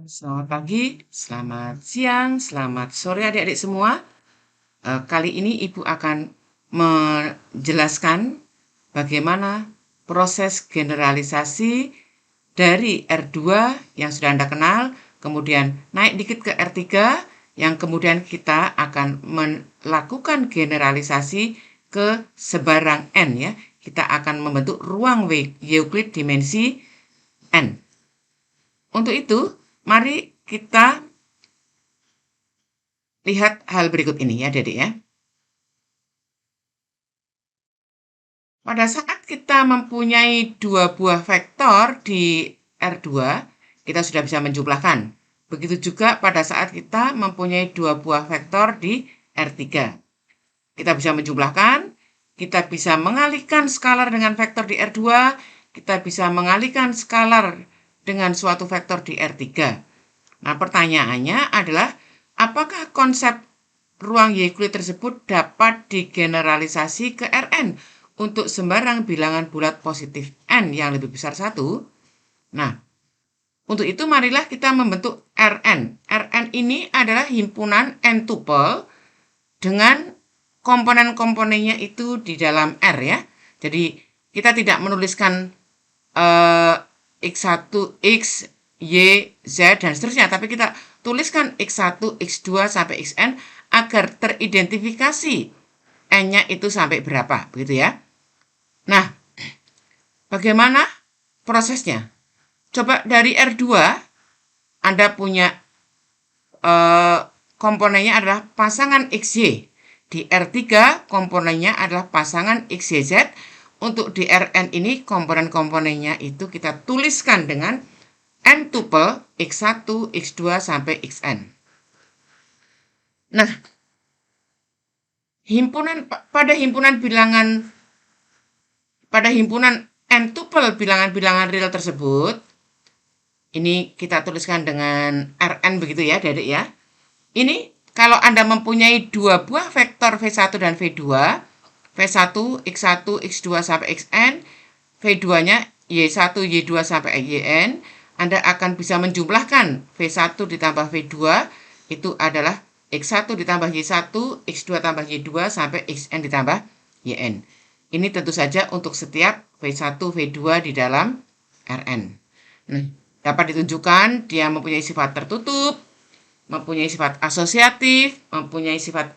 Selamat pagi, selamat siang, selamat sore adik-adik semua. Kali ini Ibu akan menjelaskan bagaimana proses generalisasi dari R2 yang sudah Anda kenal, kemudian naik dikit ke R3, yang kemudian kita akan melakukan generalisasi ke sebarang N ya. Kita akan membentuk ruang Euclid dimensi N. Untuk itu, mari kita lihat hal berikut ini ya, Adik ya. Pada saat kita mempunyai dua buah vektor di R2, kita sudah bisa menjumlahkan. Begitu juga pada saat kita mempunyai dua buah vektor di R3. Kita bisa menjumlahkan, kita bisa mengalihkan skalar dengan vektor di R2, kita bisa mengalihkan skalar dengan suatu vektor di R3. Nah, pertanyaannya adalah, apakah konsep ruang Euclid tersebut dapat digeneralisasi ke Rn untuk sembarang bilangan bulat positif N yang lebih besar 1? Nah, untuk itu marilah kita membentuk Rn. Rn ini adalah himpunan N tuple dengan komponen-komponennya itu di dalam R ya. Jadi, kita tidak menuliskan X1, X, Y, Z, dan seterusnya. Tapi kita tuliskan X1, X2, sampai Xn agar teridentifikasi N-nya itu sampai berapa. Begitu ya. Nah, bagaimana prosesnya? Coba dari R2, Anda punya komponennya adalah pasangan XY. Di R3, komponennya adalah pasangan XYZ. Untuk di Rn ini, komponen-komponennya itu kita tuliskan dengan N tuple X1, X2, sampai Xn. Nah, pada himpunan N tuple bilangan-bilangan real tersebut, ini kita tuliskan dengan Rn begitu ya, Adik ya. Ini kalau Anda mempunyai dua buah vektor V1 dan V2, V1, X1, X2 sampai Xn, V2-nya Y1, Y2 sampai Yn, Anda akan bisa menjumlahkan V1 ditambah V2, itu adalah X1 ditambah Y1, X2 tambah Y2 sampai Xn ditambah Yn. Ini tentu saja untuk setiap V1, V2 di dalam Rn. Nah, dapat ditunjukkan dia mempunyai sifat tertutup, mempunyai sifat asosiatif, mempunyai sifat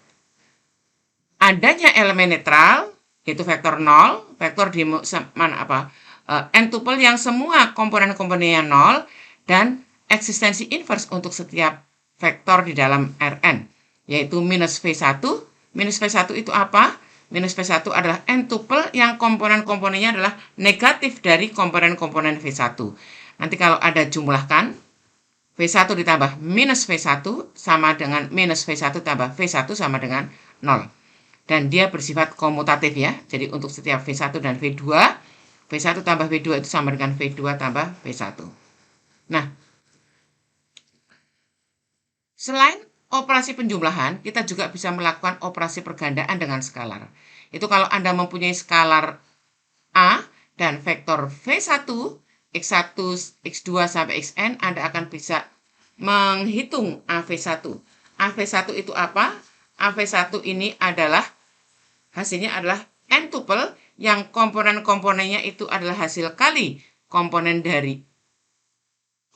adanya elemen netral, yaitu vektor 0, vektor di mana N tuple yang semua komponen-komponennya 0, dan eksistensi inverse untuk setiap vektor di dalam Rn, yaitu minus V1. Minus V1 itu apa? Minus V1 adalah N tuple yang komponen-komponennya adalah negatif dari komponen-komponen V1. Nanti kalau ada jumlahkan, V1 ditambah minus V1 sama dengan minus V1 tambah V1 sama dengan 0. Dan dia bersifat komutatif ya. Jadi untuk setiap V1 dan V2, V1 tambah V2 itu sama dengan V2 tambah V1. Nah, selain operasi penjumlahan, kita juga bisa melakukan operasi pergandaan dengan skalar. Itu kalau Anda mempunyai skalar A dan vektor V1, X1, X2 sampai Xn, Anda akan bisa menghitung AV1. AV1 itu apa? AV1 ini adalah hasilnya adalah N tuple yang komponen-komponennya itu adalah hasil kali komponen dari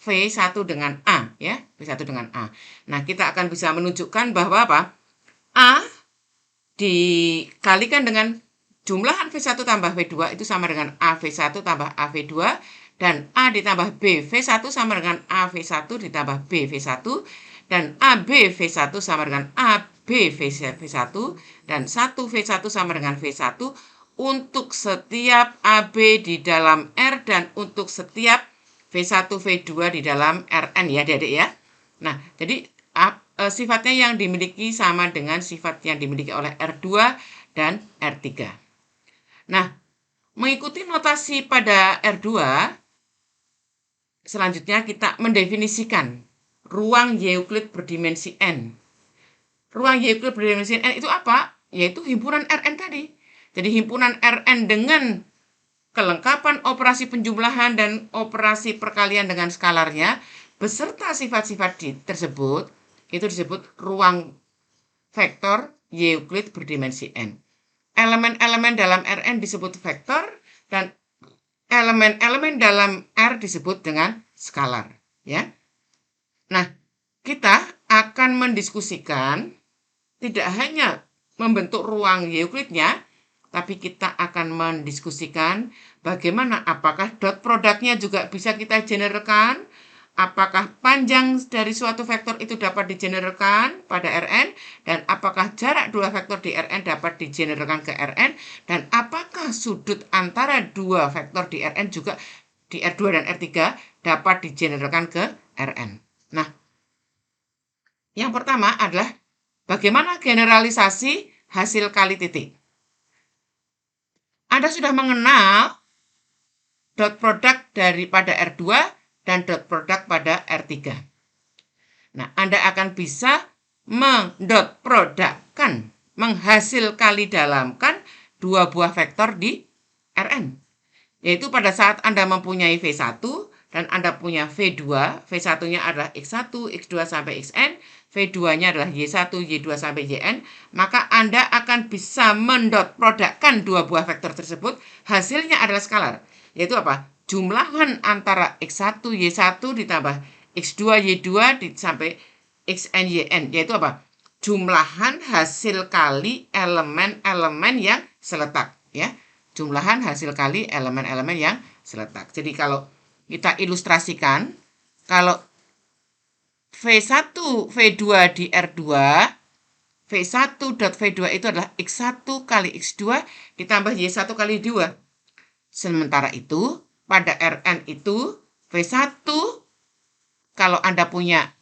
V1 dengan A ya, V1 dengan A. Nah, kita akan bisa menunjukkan bahwa apa? A dikalikan dengan jumlahan V1 tambah V2 itu sama dengan AV1 tambah AV2, dan A ditambah B V1 sama dengan AV1 ditambah B V1, dan AB V1 sama dengan AB V1, dan 1 V1 sama dengan V1 untuk setiap AB di dalam R dan untuk setiap V1, V2 di dalam Rn ya, Adik ya. Nah, jadi sifatnya yang dimiliki sama dengan sifat yang dimiliki oleh R2 dan R3. Nah, mengikuti notasi pada R2, selanjutnya kita mendefinisikan ruang Euclid berdimensi N. Ruang Euclid berdimensi N itu apa? Yaitu himpunan Rn tadi. Jadi himpunan Rn dengan kelengkapan operasi penjumlahan dan operasi perkalian dengan skalarnya, beserta sifat-sifat tersebut itu disebut ruang vektor Euclid berdimensi n. Elemen-elemen dalam Rn disebut vektor dan elemen-elemen dalam R disebut dengan skalar, ya. Nah, kita akan mendiskusikan tidak hanya membentuk ruang Euclidnya, tapi kita akan mendiskusikan bagaimana apakah dot produknya juga bisa kita generalkan, apakah panjang dari suatu vektor itu dapat digeneralkan pada Rn, dan apakah jarak dua vektor di Rn dapat digeneralkan ke Rn, dan apakah sudut antara dua vektor di Rn juga di R2 dan R3 dapat digeneralkan ke Rn. Nah, yang pertama adalah bagaimana generalisasi hasil kali titik. Anda sudah mengenal dot produk daripada R2 dan dot produk pada R3. Nah, Anda akan bisa mendot produkkan, menghasil kali dalamkan dua buah vektor di Rn. Yaitu pada saat Anda mempunyai V1 dan Anda punya V2, V1-nya adalah X1, X2 sampai Xn, V2-nya adalah Y1, Y2 sampai Yn, maka Anda akan bisa mendot produkkan dua buah vektor tersebut, hasilnya adalah skalar. Yaitu apa? Jumlahan antara X1, Y1 ditambah X2, Y2 sampai Xn, Yn. Yaitu apa? Jumlahan hasil kali elemen-elemen yang seletak, ya. Jumlahan hasil kali elemen-elemen yang seletak. Jadi kalau kita ilustrasikan, kalau V1, V2 di R2, V1 dot V2 itu adalah X1 kali X2 ditambah Y1 kali 2. Sementara itu, pada Rn itu, V1, kalau Anda punya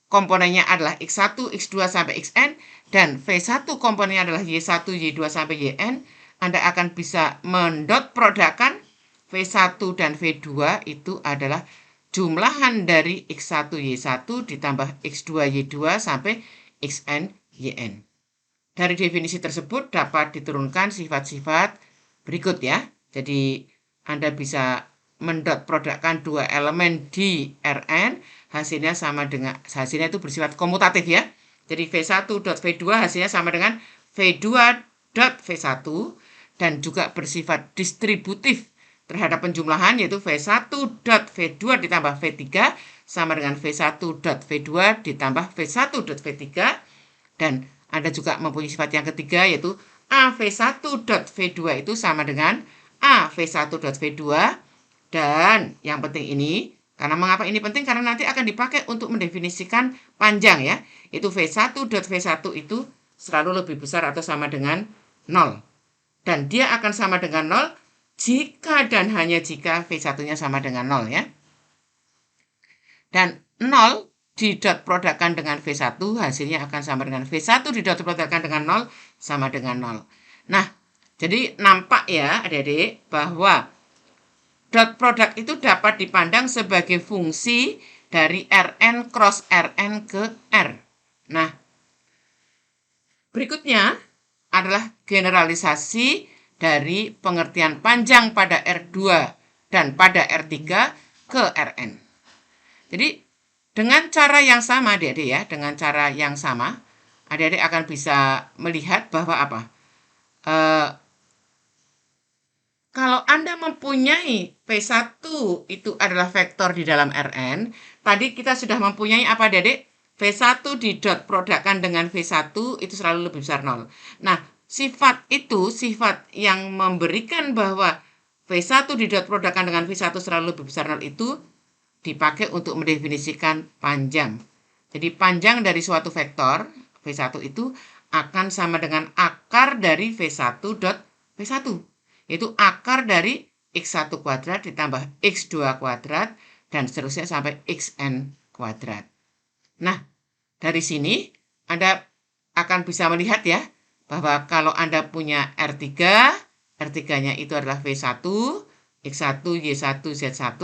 komponennya adalah X1, X2 sampai Xn, dan V1 komponennya adalah Y1, Y2 sampai Yn, Anda akan bisa mendot produkkan V1 dan V2 itu adalah jumlahan dari X1, Y1 ditambah X2, Y2 sampai Xn, Yn. Dari definisi tersebut dapat diturunkan sifat-sifat berikut, ya. Jadi Anda bisa mendot produkkan dua elemen di Rn, hasilnya itu bersifat komutatif, ya. Jadi V1 dot V2 hasilnya sama dengan V2 dot V1 dan juga bersifat distributif terhadap penjumlahan, yaitu V1 dot V2 ditambah V3 sama dengan V1 dot V2 ditambah V1 dot V3, dan Anda juga mempunyai sifat yang ketiga, yaitu AV1 dot V2 itu sama dengan AV1 dot V2, dan yang penting ini, karena mengapa ini penting? Karena nanti akan dipakai untuk mendefinisikan panjang, ya. Itu V1 dot V1 itu selalu lebih besar atau sama dengan 0. Dan dia akan sama dengan 0 jika dan hanya jika V1-nya sama dengan 0, ya. Dan 0 di dot produkkan dengan V1 hasilnya akan sama dengan V1 di dot produkkan dengan 0 sama dengan 0. Nah, jadi nampak, ya adik-adik, bahwa dot produk itu dapat dipandang sebagai fungsi dari Rn cross Rn ke R. Nah, berikutnya adalah generalisasi dari pengertian panjang pada R2 dan pada R3 ke Rn. Jadi, dengan cara yang sama, adik-adik, ya, dengan cara yang sama, adik-adik akan bisa melihat bahwa apa? Kalau Anda mempunyai P1 itu adalah vektor di dalam Rn, tadi kita sudah mempunyai apa, adik-adik? V1 di dot produkkan dengan V1 itu selalu lebih besar 0. Nah, sifat itu, sifat yang memberikan bahwa V1 di dot produkkan dengan V1 selalu lebih besar 0 itu dipakai untuk mendefinisikan panjang. Jadi panjang dari suatu vektor V1 itu akan sama dengan akar dari V1 dot V1. Yaitu akar dari X1 kuadrat ditambah X2 kuadrat dan seterusnya sampai Xn kuadrat. Nah, dari sini Anda akan bisa melihat, ya, bahwa kalau Anda punya R3, R3-nya itu adalah V1, X1, Y1, Z1,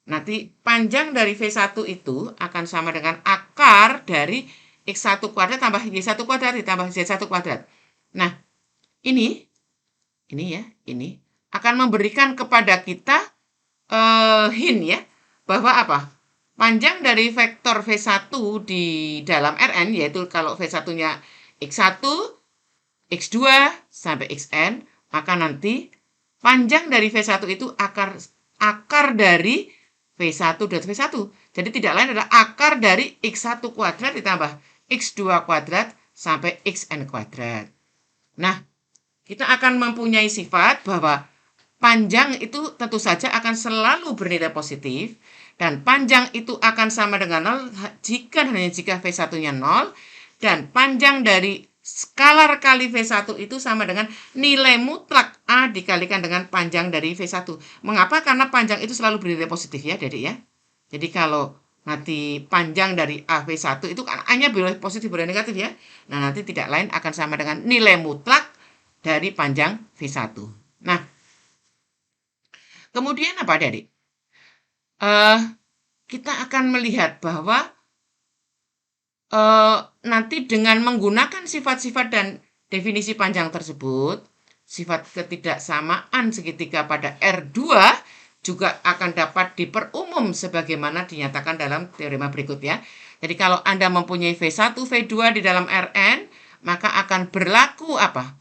nanti panjang dari V1 itu akan sama dengan akar dari X1 kuadrat tambah Y1 kuadrat ditambah Z1 kuadrat. Nah, ini ya, ini akan memberikan kepada kita hint, ya, bahwa apa? panjang dari vektor V1 di dalam Rn, yaitu kalau V1-nya X1, X2, sampai Xn, maka nanti panjang dari V1 itu akar dari V1 dan V1. Jadi tidak lain adalah akar dari X1 kuadrat ditambah X2 kuadrat sampai Xn kuadrat. Nah, kita akan mempunyai sifat bahwa panjang itu tentu saja akan selalu bernilai positif, dan panjang itu akan sama dengan 0 jika dan hanya jika V1-nya 0, dan panjang dari skalar kali V1 itu sama dengan nilai mutlak A dikalikan dengan panjang dari V1. Mengapa? Karena panjang itu selalu bernilai positif ya, Adik ya. Jadi kalau nanti panjang dari AV1 itu kan A-nya boleh positif boleh negatif ya. Nah, nanti tidak lain akan sama dengan nilai mutlak dari panjang V1. Nah, kemudian apa Adik? Kita akan melihat bahwa nanti dengan menggunakan sifat-sifat dan definisi panjang tersebut, sifat ketidaksamaan segitiga pada R2 juga akan dapat diperumum sebagaimana dinyatakan dalam teorema berikut ya. Jadi kalau Anda mempunyai V1, V2 di dalam Rn, maka akan berlaku apa?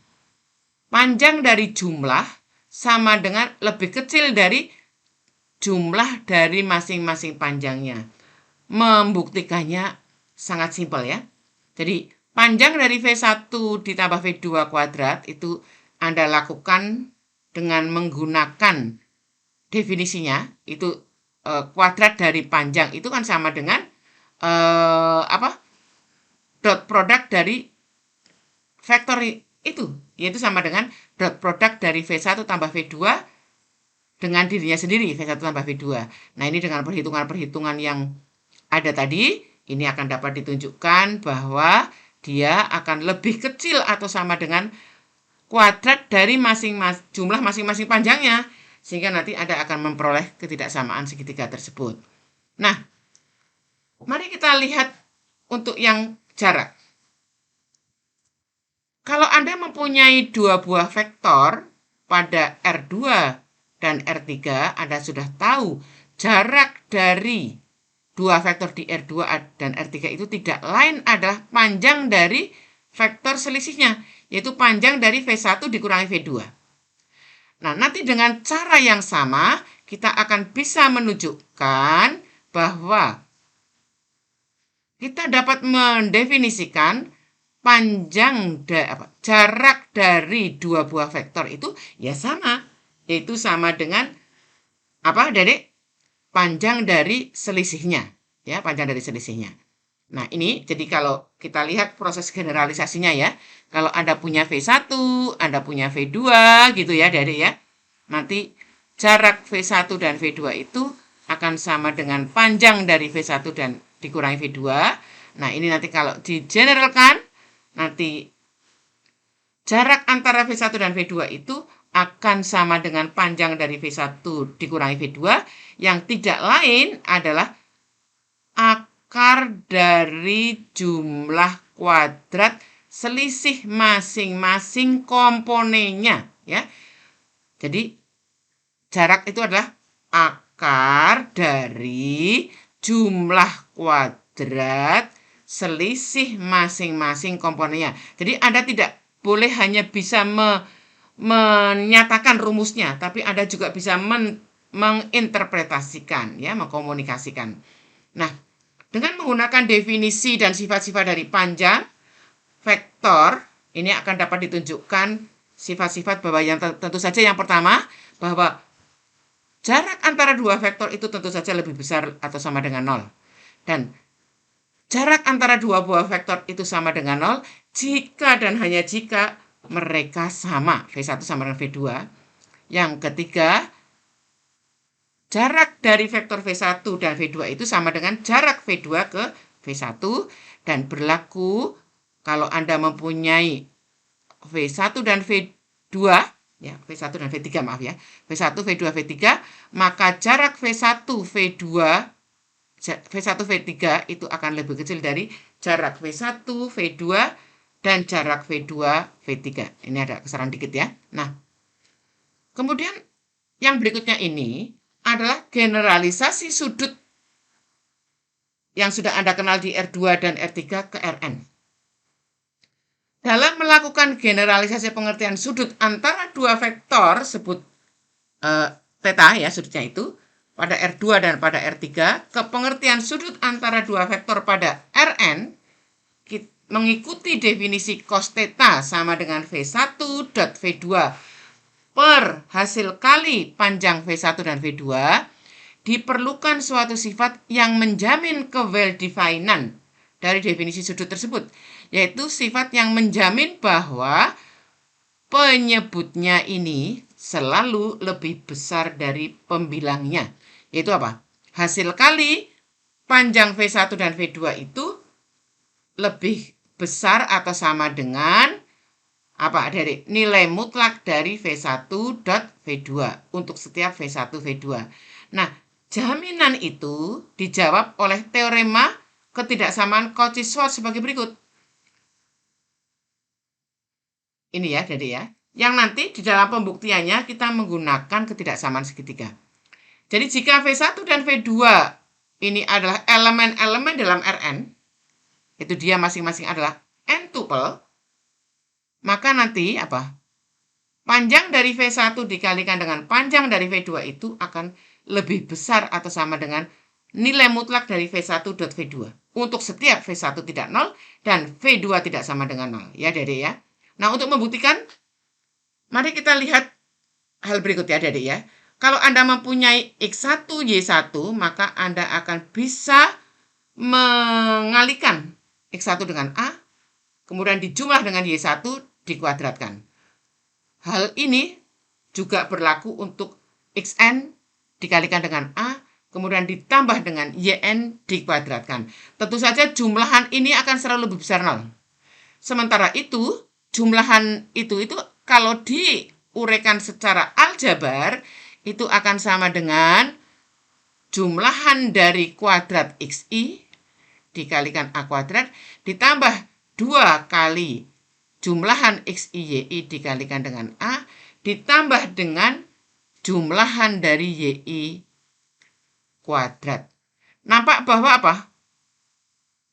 Panjang dari jumlah sama dengan lebih kecil dari jumlah dari masing-masing panjangnya. Membuktikannya sangat simpel ya. Jadi panjang dari V1 ditambah V2 kuadrat itu Anda lakukan dengan menggunakan definisinya, itu kuadrat dari panjang itu kan sama dengan dot produk dari vektor itu, yaitu sama dengan dot produk dari V1 tambah V2 dengan dirinya sendiri, V1 tambah V2. Nah, ini dengan perhitungan-perhitungan yang ada tadi, ini akan dapat ditunjukkan bahwa dia akan lebih kecil atau sama dengan kuadrat dari jumlah masing-masing panjangnya, sehingga nanti Anda akan memperoleh ketidaksamaan segitiga tersebut. Nah, mari kita lihat untuk yang jarak. Kalau Anda mempunyai dua buah vektor pada R2 dan R3, Anda sudah tahu jarak dari dua vektor di R2 dan R3 itu tidak lain adalah panjang dari vektor selisihnya, yaitu panjang dari V1 dikurangi V2. Nah, nanti dengan cara yang sama, kita akan bisa menunjukkan bahwa kita dapat mendefinisikan jarak dari dua buah vektor itu ya sama, yaitu sama dengan apa, Dedek? Panjang dari selisihnya, ya, panjang dari selisihnya. Nah, ini jadi kalau kita lihat proses generalisasinya ya, kalau Anda punya V1, Anda punya V2 gitu ya, Dedek ya. Nanti jarak V1 dan V2 itu akan sama dengan panjang dari V1 dan dikurangi V2. Nah, ini nanti kalau digeneralkan, nanti jarak antara V1 dan V2 itu akan sama dengan panjang dari V1 dikurangi V2, yang tidak lain adalah akar dari jumlah kuadrat selisih masing-masing komponennya ya. Jadi jarak itu adalah akar dari jumlah kuadrat selisih masing-masing komponennya. Jadi Anda tidak boleh hanya bisa menyatakan rumusnya, tapi Anda juga bisa menginterpretasikan, ya, mengkomunikasikan. Nah, dengan menggunakan definisi dan sifat-sifat dari panjang vektor, ini akan dapat ditunjukkan sifat-sifat bahwa yang tentu saja yang pertama, bahwa jarak antara dua vektor itu tentu saja lebih besar atau sama dengan 0. Dan jarak antara dua buah vektor itu sama dengan 0 jika dan hanya jika mereka sama, V1 sama dengan V2. Yang ketiga, jarak dari vektor V1 dan V2 itu sama dengan jarak V2 ke V1, dan berlaku kalau Anda mempunyai V1 dan V2, ya, V1 dan V3 maaf ya, V1, V2, V3, maka jarak V1, V2, V1, V3 itu akan lebih kecil dari jarak V1, V2, dan jarak V2, V3. Ini ada kesalahan dikit ya. Nah, kemudian yang berikutnya ini adalah generalisasi sudut yang sudah Anda kenal di R2 dan R3 ke Rn. Dalam melakukan generalisasi pengertian sudut antara dua vektor, sebut theta ya sudutnya itu, pada R2 dan pada R3, ke pengertian sudut antara dua vektor pada Rn, mengikuti definisi cos theta sama dengan V1 dot V2 per hasil kali panjang V1 dan V2, diperlukan suatu sifat yang menjamin ke-well-definan dari definisi sudut tersebut, yaitu sifat yang menjamin bahwa penyebutnya ini selalu lebih besar dari pembilangnya. Yaitu apa? Hasil kali panjang V1 dan V2 itu lebih besar atau sama dengan apa? Dari nilai mutlak dari V1 dot V2 untuk setiap V1 V2. Nah, jaminan itu dijawab oleh teorema ketidaksamaan Cauchy-Schwarz sebagai berikut. Ini ya, Adik ya. Yang nanti di dalam pembuktiannya kita menggunakan ketidaksamaan segitiga. Jadi jika V1 dan V2 ini adalah elemen-elemen dalam Rn, itu dia masing-masing adalah n-tuple, maka nanti apa? Panjang dari V1 dikalikan dengan panjang dari V2 itu akan lebih besar atau sama dengan nilai mutlak dari V1 dot V2. Untuk setiap V1 tidak 0 dan V2 tidak sama dengan 0. Ya, Adik ya. Nah, untuk membuktikan, mari kita lihat hal berikut ya, Adik ya. Kalau Anda mempunyai X1, Y1, maka Anda akan bisa mengalihkan X1 dengan A, kemudian dijumlah dengan Y1 dikuadratkan. Hal ini juga berlaku untuk Xn dikalikan dengan A, kemudian ditambah dengan Yn dikuadratkan. Tentu saja jumlahan ini akan selalu lebih besar 0. Sementara itu, jumlahan itu kalau diuraikan secara aljabar, itu akan sama dengan jumlahan dari kuadrat Xi dikalikan A kuadrat ditambah 2 kali jumlahan Xi Y dikalikan dengan A ditambah dengan jumlahan dari Y kuadrat. Nampak bahwa apa?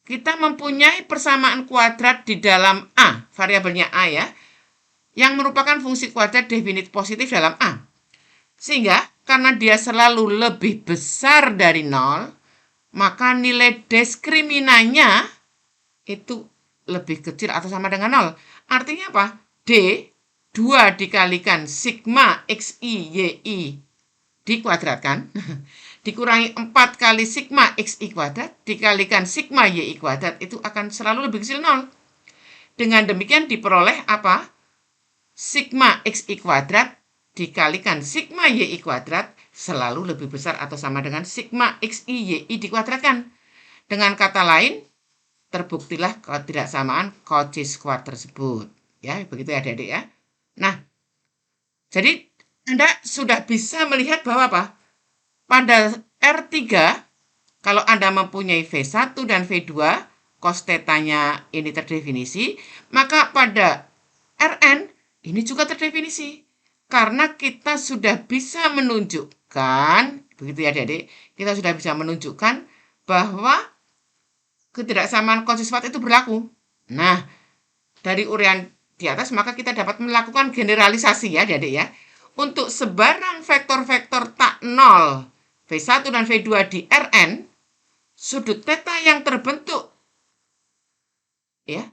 Kita mempunyai persamaan kuadrat di dalam A, variabelnya A ya, yang merupakan fungsi kuadrat definitif positif dalam A. Sehingga karena dia selalu lebih besar dari 0, maka nilai diskriminannya itu lebih kecil atau sama dengan 0. Artinya apa? D 2 dikalikan sigma Xi Y dikuadratkan dikurangi 4 kali sigma Xi kuadrat dikalikan sigma Y kuadrat itu akan selalu lebih kecil 0. Dengan demikian diperoleh apa? Sigma Xi kuadrat dikalikan sigma Y kuadrat selalu lebih besar atau sama dengan sigma Xi Y dikuadratkan. Dengan kata lain, terbuktilah ketidaksamaan Cauchy-Schwarz tersebut. Ya, begitu ya Adik-adik ya. Nah, jadi Anda sudah bisa melihat bahwa apa? Pada R3, kalau Anda mempunyai V1 dan V2, cos θ-nya ini terdefinisi, maka pada Rn ini juga terdefinisi. Karena kita sudah bisa menunjukkan, begitu ya Adik-adik, kita sudah bisa menunjukkan bahwa ketidaksamaan Cauchy-Schwarz itu berlaku. Nah, dari uraian di atas maka kita dapat melakukan generalisasi ya Adik-adik ya. Untuk sebarang vektor-vektor tak 0 V1 dan V2 di Rn, sudut theta yang terbentuk ya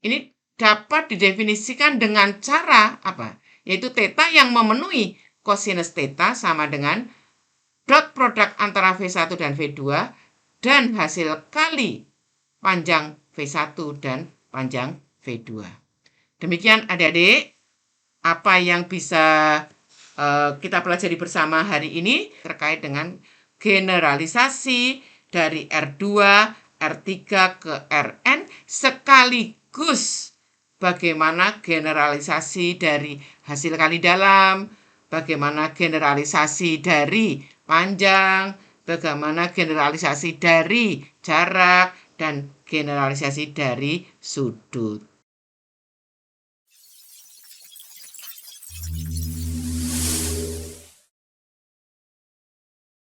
ini dapat didefinisikan dengan cara apa? Yaitu theta yang memenuhi cosinus theta sama dengan dot produk antara V1 dan V2 dan hasil kali panjang V1 dan panjang V2. Demikian adik-adik apa yang bisa kita pelajari bersama hari ini terkait dengan generalisasi dari R2, R3 ke Rn sekaligus bagaimana generalisasi dari hasil kali dalam, bagaimana generalisasi dari panjang, bagaimana generalisasi dari jarak, dan generalisasi dari sudut.